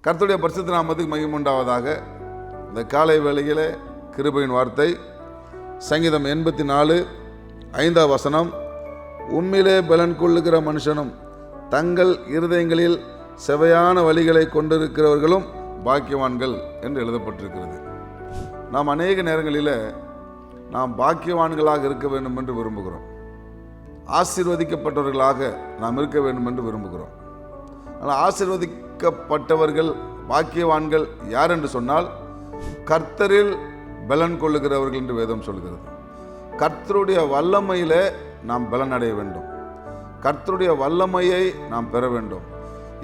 கர்த்தருடைய பரிசுத்த நாமத்துக்கு மகிமை உண்டாவதாக. இந்த காலை வேளையிலே கிருபையின் வார்த்தை சங்கீதம் 84:5 உம்மிலே பலன் கொள்ளுகிற மனுஷனும் தங்கள் இருதயங்களில் செவையான வழிகளை கொண்டிருக்கிறவர்களும் பாக்கியவான்கள் என்று எழுதப்பட்டிருக்கிறது. நாம் அநேக நேரங்களில் நாம் பாக்கியவான்களாக இருக்க வேண்டும் என்று விரும்புகிறோம். ஆசீர்வதிக்கப்பட்டவர்களாக நாம் இருக்க வேண்டும் என்று விரும்புகிறோம். ஆனால் ஆசீர்வதிக்கப்பட்டவர்கள் பாக்கியவான்கள் யார் என்று சொன்னால் கர்த்தரில் பலன் கொள்ளுகிறவர்கள் என்று வேதம் சொல்கிறது. கர்த்தருடைய வல்லமையில் நாம் பலன் அடைய வேண்டும். கர்த்தருடைய வல்லமையை நாம் பெற வேண்டும்.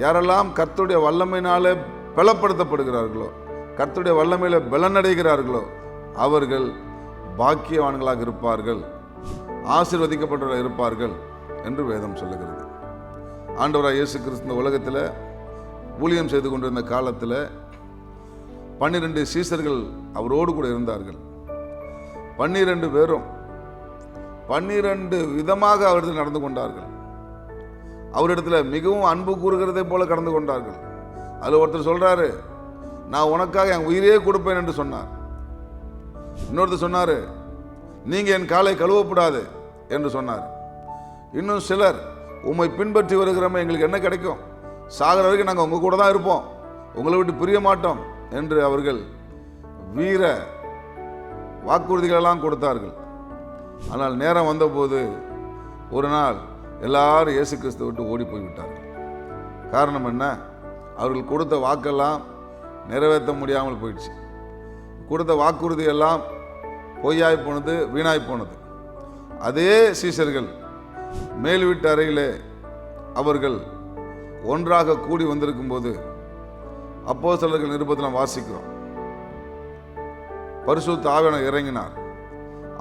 யாரெல்லாம் கர்த்தருடைய வல்லமையினாலே பலப்படுத்தப்படுகிறார்களோ, கர்த்தருடைய வல்லமையில் பலன் அடைகிறார்களோ அவர்கள் பாக்கியவான்களாக இருப்பார்கள், ஆசீர்வதிக்கப்பட்டவர்களாக இருப்பார்கள் என்று வேதம் சொல்லுகிறது. ஆண்டவராக இயேசு கிறிஸ்து இந்த உலகத்தில் ஊழியம் செய்து கொண்டிருந்த காலத்தில் 12 சீசர்கள் அவரோடு கூட இருந்தார்கள். 12 பேரும் 12 விதமாக அவரிடத்தில் நடந்து கொண்டார்கள். அவரிடத்தில் மிகவும் அன்பு கூறுகிறதை போல கடந்து கொண்டார்கள். அதில் ஒருத்தர் சொல்றாரு, நான் உனக்காக என் உயிரையே கொடுப்பேன் என்று சொன்னார். இன்னொருத்தர் சொன்னார், நீங்க என் காலை கழுவப்படாது என்று சொன்னார். இன்னும் சிலர், உம்மை பின்பற்றி வருகிறோமே, எங்களுக்கு என்ன கிடைக்கும், சாகிற வரைக்கும் நாங்கள் உங்க கூட தான் இருப்போம், உங்களை விட்டு பிரிய மாட்டோம் என்று அவர்கள் வீர வாக்குறுதிகளெல்லாம் கொடுத்தார்கள். ஆனால் நேரம் வந்தபோது ஒரு நாள் எல்லாரும் இயேசு கிறிஸ்துவை விட்டு ஓடி போய்விட்டார்கள். காரணம் என்ன? அவர்கள் கொடுத்த வாக்கெல்லாம் நிறைவேற்ற முடியாமல் போயிடுச்சு. கொடுத்த வாக்குறுதியெல்லாம் பொய்யாய் போனது, வீணாய் போனது. அதே சீசர்கள் மேல் வீட்டு அறையிலே அவர்கள் ஒன்றாக கூடி வந்திருக்கும் போது அப்போஸ்தலர்கள் நிருபத்தில் நாம் வாசிக்கிறோம், பரிசுத்த ஆவியானவர் இறங்கினார்,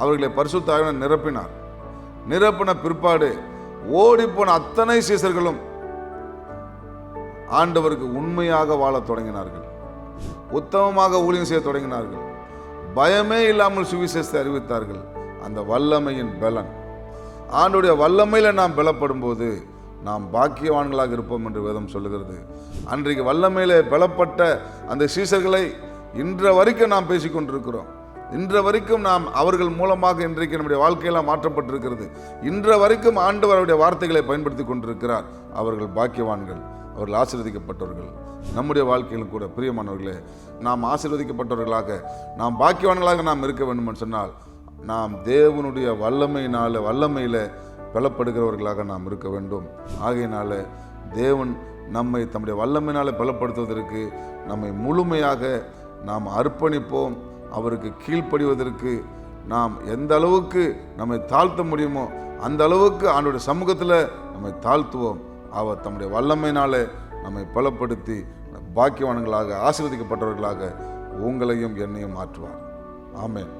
அவர்களை பரிசுத்த ஆவியானவர் நிரப்பினார். நிரப்பின பிற்பாடு ஓடிப்போன அத்தனை சீசர்களும் ஆண்டவருக்கு உண்மையாக வாழத் தொடங்கினார்கள், உத்தமமாக ஊழியம் செய்ய தொடங்கினார்கள், பயமே இல்லாமல் சுவிசேஷத்தை அறிவித்தார்கள். அந்த வல்லமையின் பலன், ஆண்டவருடைய வல்லமையில் நாம் பலப்படும் போது நாம் பாக்கியவான்களாக இருப்போம் என்று வேதம் சொல்லுகிறது. அன்றைக்கு வல்லமையிலே பலப்பட்ட அந்த சீசர்களை இன்ற வரைக்கும் நாம் பேசிக்கொண்டிருக்கிறோம். இன்ற வரைக்கும் நாம் அவர்கள் மூலமாக இன்றைக்கு நம்முடைய வாழ்க்கையெல்லாம் மாற்றப்பட்டிருக்கிறது. இன்ற வரைக்கும் ஆண்டவர் அவருடைய வார்த்தைகளை பயன்படுத்தி கொண்டிருக்கிறார். அவர்கள் பாக்கியவான்கள், அவர்கள் ஆசீர்வதிக்கப்பட்டவர்கள். நம்முடைய வாழ்க்கையிலும் கூட பிரியமானவர்களே, நாம் ஆசீர்வதிக்கப்பட்டவர்களாக, நாம் பாக்கியவான்களாக நாம் இருக்க வேண்டும் என்று சொன்னால் நாம் தேவனுடைய வல்லமையில் பலப்படுகிறவர்களாக நாம் இருக்க வேண்டும். ஆகையினால தேவன் நம்மை தம்முடைய வல்லமையினால் பலப்படுத்துவதற்கு நம்மை முழுமையாக நாம் அர்ப்பணிப்போம். அவருக்கு கீழ்ப்படிவதற்கு நாம் எந்த அளவுக்கு நம்மை தாழ்த்த முடியுமோ அந்த அளவுக்கு ஆண்டவருடைய சமூகத்தில் நம்மை தாழ்த்துவோம். அவர் தம்முடைய வல்லமையினாலே நம்மை பலப்படுத்தி பாக்கியவான்களாக, ஆசீர்வதிக்கப்பட்டவர்களாக உங்களையும் என்னையும் மாற்றுவார். ஆமென்.